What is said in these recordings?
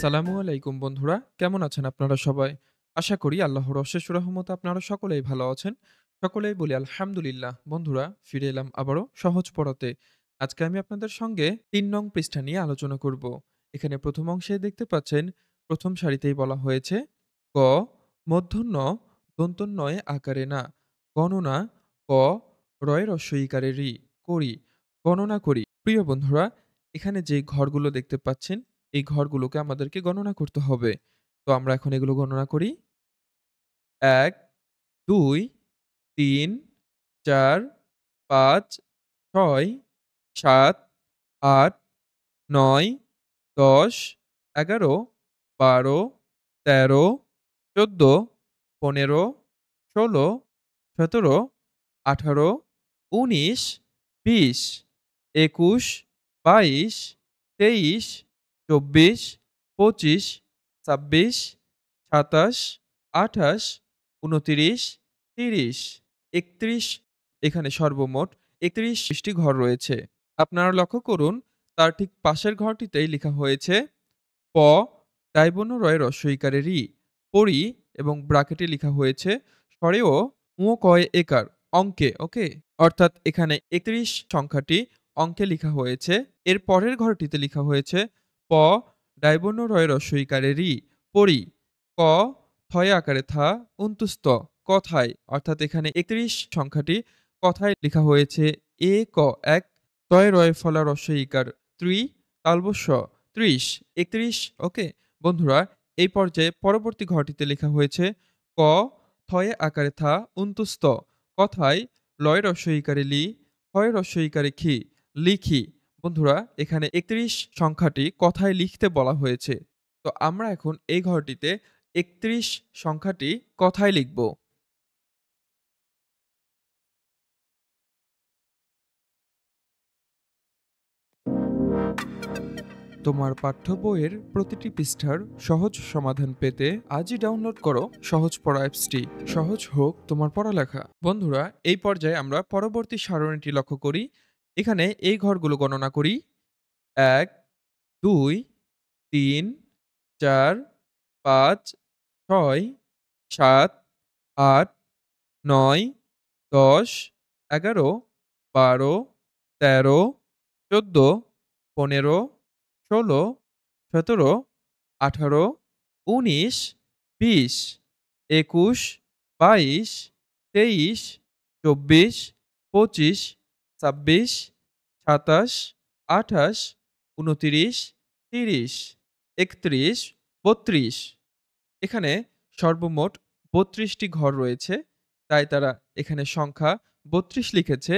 আসসালামু আলাইকুম বন্ধুরা। কেমন আছেন আপনারা সবাই? আশা করি আল্লাহর অশেষ রহমতে আপনারা সকলেই ভালো আছেন। সকলেই বলি আলহামদুলিল্লাহ। বন্ধুরা ফিরে এলাম আবারও সহজ পড়াতে। আজকে আমি আপনাদের সঙ্গে ৩ নং পৃষ্ঠা নিয়ে আলোচনা করব। এখানে ১ম অংশে দেখতে পাচ্ছেন, ১ম সারিতেই বলা হয়েছে ক মূর্ধন্য দন্ত্য নয় আকারে না, গণনা ক রয় হ্রস্ব ইকারে রি, করি, গণনা করি। প্রিয় বন্ধুরা, এখানে যে ঘরগুলো দেখতে পাচ্ছেন এই ঘরগুলোকে আমাদেরকে গণনা করতে হবে। তো আমরা এখন এগুলো গণনা করি। ১, ২, ৩, ৪, ৫, ৬, ৭, ৮, ৯, ১০, ১১, ১২, ১৩, ১৪, ১৫, ১৬, ১৭, ১৮, ১৯, ২০, ২১, ২২, ২৩, ২৪, ২৫, ২৬, ২৭, ২৮, ২৯, ৩০, ৩১। এখানে সর্বমোট ৩১ টি ঘর রয়েছে। আপনারা লক্ষ্য করুন, তার ঠিক পাশের ঘরটিতেই লেখা হয়েছে প ডাইবন্য রয় হ্রস্ব ইকারে রি, পরি, এবং ব্রাকেটে লেখা হয়েছে স্বরেও ঙ কয় একার, অঙ্কে, ওকে? অর্থাৎ এখানে ৩১ সংখ্যাটি অঙ্কে লিখা হয়েছে। এর পরের ঘরটিতে লিখা হয়েছে প ডাইবন্য রয় হ্রস্ব ইকারে রি, পরি, ক থয়ে আকারে থা, অন্তুস্ত, কথায়। অর্থাৎ এখানে ৩১ সংখ্যাটি কথায় লিখা হয়েছে এ ক এক, তয় রয় ফলা হ্রস্ব ইকার ত্রি, তালবস্য ৩০, ৩১, ওকে? বন্ধুরা, এই পর্যায়ে পরবর্তী ঘরটিতে লেখা হয়েছে ক থয়ে আকারে থা, অন্তুস্ত, কথায় লয় হ্রস্ব ইকারে লি, হয় হ্রস্ব ইকারে খি, লিখি। বন্ধুরা, এখানে ৩১ সংখ্যাটি কথায় লিখতে বলা হয়েছে। তো আমরা এখন এই ঘরটিতে ৩১ সংখ্যাটি কথায় লিখব। তোমার পাঠ্য বইয়ের প্রতিটি পৃষ্ঠার সহজ সমাধান পেতে আজই ডাউনলোড করো সহজ পড়া অ্যাপসটি। সহজ হোক তোমার পড়ালেখা। বন্ধুরা, এই পর্যায়ে আমরা পরবর্তী সারণীটি লক্ষ্য করি। এখানে এই ঘরগুলো গণনা করি। ১, ২, ৩, ৪, ৫, ৬, ৭, ৮, ৯, ১০, ১১, ১২, ১৩, ১৪, ১৫, ১৬, ১৭, ১৮, ১৯, ২০, ২১, ২২, ২৩, ২৪, ২৫, ২৬, ২৭, ২৮, ২৯, ৩০, ৩১, ৩২। এখানে সর্বমোট ৩২ টি ঘর রয়েছে। তাই তারা এখানে সংখ্যা ৩২ লিখেছে।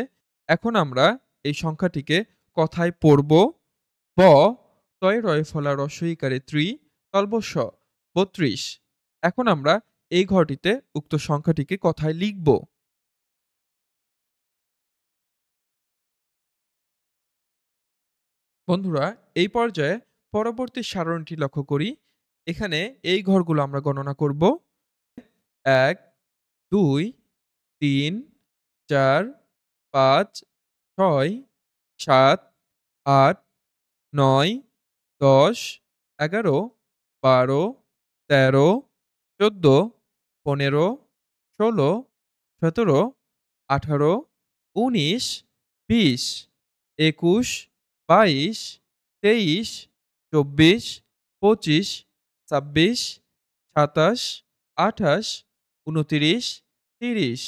এখন আমরা এই সংখ্যাটিকে কথায় পড়ব। ব তয় রয় ফলা হ্রস্ব ইকারে ত্রি, তলবস্য ৩২। এখন আমরা এই ঘরটিতে উক্ত সংখ্যাটিকে কথায় লিখব। বন্ধুরা, এই পর্যায়ে পরবর্তী সারণীটি লক্ষ্য করি। এখানে এই ঘরগুলো আমরা গণনা করব। ১, ২, ৩, ৪, ৫, ৬, ৭, ৮, ৯, ১০, ১১, ১২, ১৩, ১৪, ১৫, ১৬, ১৭, ১৮, ১৯, ২০, ২১, ২২, ২৩, ২৪, ২৫, ২৬, ২৭, ২৮, ২৯, ৩০,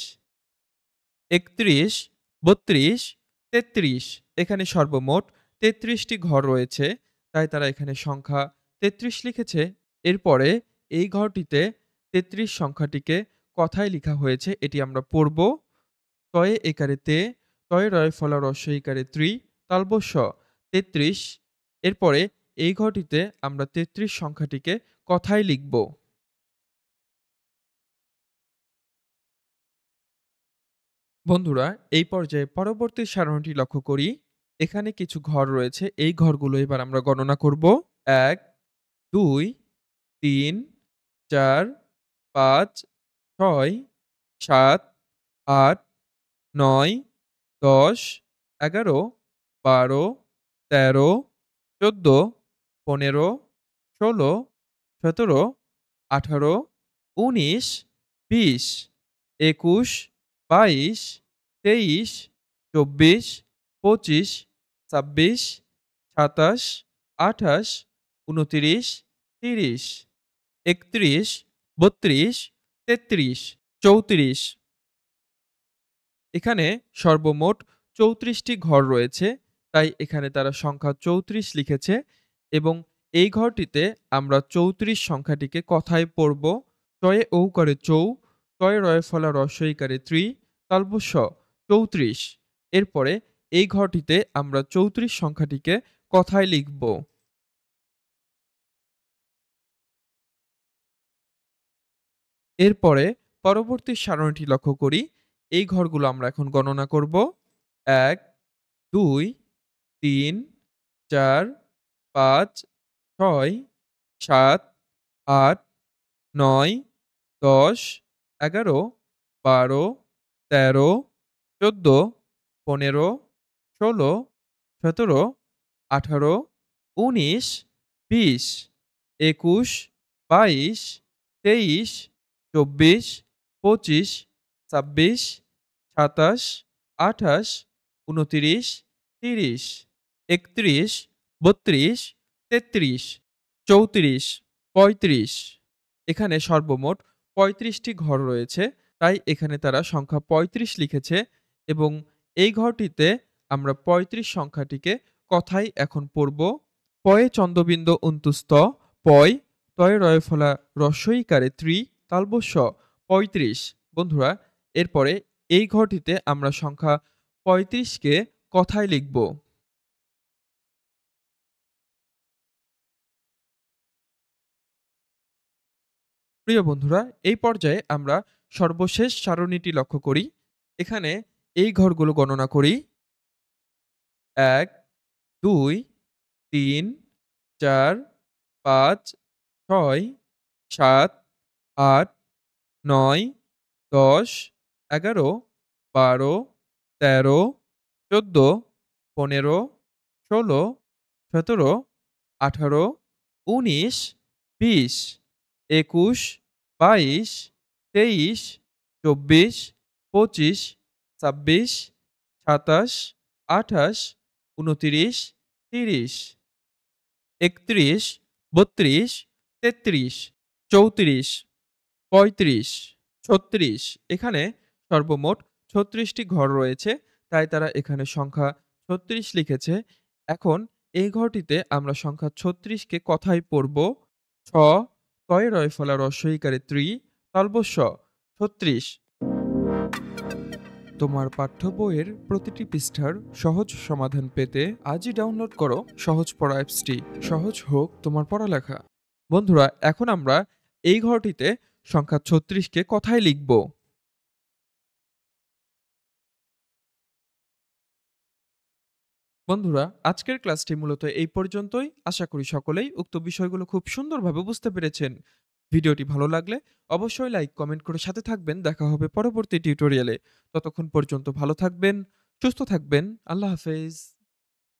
৩১, ৩২, ৩৩। এখানে সর্বমোট ৩৩ টি ঘর রয়েছে। তাই তারা এখানে সংখ্যা ৩৩ লিখেছে। এরপরে এই ঘরটিতে ৩৩ সংখ্যাটিকে কথায় লিখা হয়েছে। এটি আমরা পড়ব। তয়ে একারে তে, তয়ে রয় ফলা হ্রস্ব ইকারে ত্রি, তালবস্য ৩৩। এরপরে এই ঘরটিতে আমরা ৩৩ সংখ্যাটিকে কথায় লিখব। বন্ধুরা, এই পর্যায়ে পরবর্তী সারণীটি লক্ষ্য করি। এখানে কিছু ঘর রয়েছে। এই ঘরগুলো এবার আমরা গণনা করব। ১, ২, ৩, ৪, ৫, ৬, ৭, ৮, ৯, ১০, ১১, ১২, ১৩, ১৪, ১৫, ১৬, 17, 18, 19, 20, 21, 22, 23, 24, 25, 26, 27, 28, 29, 30, 31, 32, 33, 34। এখানে সর্বমোট ৩৪টি ঘর রয়েছে, তাই এখানে তারা সংখ্যা ৩৪ লিখেছে এবং এই ঘরটিতে আমরা ৩৪ সংখ্যাটিকে কথায় পড়ব। টয়ে ঔকারে চৌ, টয়ে রয়ে ফলা রস্বইকারে ত্রি, তালব্য শ ৩৪। এরপরে এই ঘরটিতে আমরা ৩৪ সংখ্যাটিকে কথায় লিখব। এরপরে পরবর্তী সারণীটি লক্ষ্য করি। এই ঘরগুলো আমরা এখন গণনা করব। ১, ২, ৩, ৪, ৫, ৬, ৭, ৮, ৯, ১০, ১১, ১২, ১৩, ১৪, ১৫, ১৬, ১৭, ১৮, ১৯, ২০, ২১, ২২, ২৩, ২৪, ২৫, ২৬, ২৭, ২৮, ২৯, ৩০, ৩১, ৩২, ৩৩, ৩৪, ৩৫। এখানে সর্বমোট ৩৫টি ঘর রয়েছে, তাই এখানে তারা সংখ্যা ৩৫ লিখেছে এবং এই ঘরটিতে আমরা ৩৫ সংখ্যাটিকে কথায় এখন পড়ব। পয়ে চন্দ্রবিন্দু অন্তুস্থ, পয়, তয়ে রয়ে ফলা রস্বইকারে ত্রি, তালব্য শ ৩৫। বন্ধুরা, এরপরে এই ঘরটিতে আমরা সংখ্যা ৩৫ কে কথায় লিখব। প্রিয় বন্ধুরা, এই পর্যায়ে আমরা সর্বশেষ সারণীটি লক্ষ্য করি। এখানে এই ঘরগুলো গণনা করি। ১, ২, ৩, ৪, ৫, ৬, ৭, ৮, ৯, ১০, ১১, ১২, ১৩, ১৪, ১৫, ১৬, ১৭, ১৮, ১৯, ২০, ২১, ২২, ২৩, ২৪, ২৫, ২৬, ২৭, ২৮, ২৯, ৩০, ৩১, ৩২, ৩৩, ৩৪, ৩৫, ৩৬। এখানে সর্বমোট ৩৬টি ঘর রয়েছে, তাই তারা এখানে সংখ্যা ৩৬ লিখেছে। এখন এই ঘরটিতে আমরা সংখ্যা ৩৬ কে কথায় পড়ব। ছ, তয়ে রয় ফলা রস্বইকারে ত্রি, তালব্য শ ৩৬। তোমার পাঠ্য বইয়ের প্রতিটি পৃষ্ঠার সহজ সমাধান পেতে আজই ডাউনলোড করো সহজ পড়া অ্যাপসটি। সহজ হোক তোমার পড়ালেখা। বন্ধুরা, এখন আমরা এই ঘরটিতে সংখ্যা ৩৬ কে কথায় লিখব। বন্ধুরা, আজকের ক্লাসটি মূলত এই পর্যন্তই। আশা করি সকলেই উক্ত বিষয়গুলো খুব সুন্দরভাবে বুঝতে পেরেছেন। ভিডিওটি ভালো লাগলে অবশ্যই লাইক, কমেন্ট করে সাথে থাকবেন। দেখা হবে পরবর্তী টিউটোরিয়ালে। ততক্ষণ পর্যন্ত ভালো থাকবেন, সুস্থ থাকবেন। আল্লাহ হাফেজ।